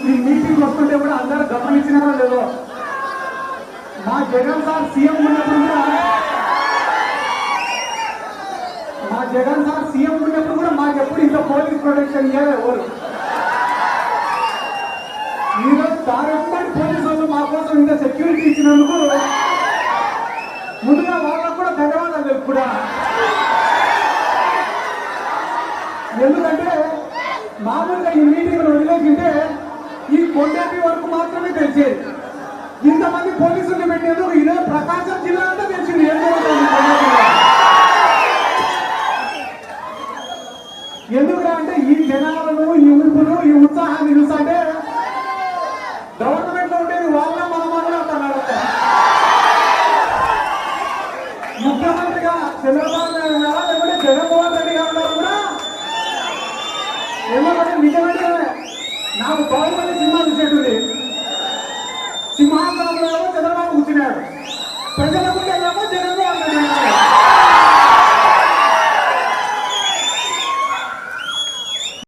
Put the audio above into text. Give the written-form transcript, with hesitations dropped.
ఈ మీటింగ్ వస్తుంటే కూడా అందరూ గమనించినారో లేదో, మా జగన్ సార్ సీఎం ఉన్నప్పుడు కూడా మాకెప్పుడు ఇంత పోలీస్ ప్రొటెక్షన్ ఇవ్వాలి ఎవరు. ఈరోజు దారెంబడి పోలీసు వాళ్ళు మా కోసం ఇంత సెక్యూరిటీ ఇచ్చినందుకు ముందుగా వాళ్ళకు కూడా ధన్యవాదాలు తెలుపుడా. ఎందుకంటే మామూలుగా ఈ మీటింగ్ వదిలేసింటే ఈ కొండేపి వరకు మాత్రమే తెలిసేది. ఇంతమంది పోలీసులు పెట్టేందుకు ఇదే ప్రకాశం జిల్లా అంతా తెలిసింది ఏం జరుగుతుంది. ఎందుకంటే అంటే ఈ జనాలను, ఈ ఊపులు, ఈ ఉత్సాహాన్ని చూస్తుంటే గవర్నమెంట్ లో ఉండేది వాళ్ళ మనమాన అంటున్నాడు. ముఖ్యమంత్రిగా చంద్రబాబు నాయుడు గారా లేకుంటే జగన్మోహన్ రెడ్డి గారు కూడా ఏమంటే నిజమంటే నాకు బాహుబలి సినిమా చూసేటుంది. సింహాసనంలో చంద్రబాబు కూర్చున్నాడు, ప్రజల ముందు జగన్మోహన్ రెడ్డి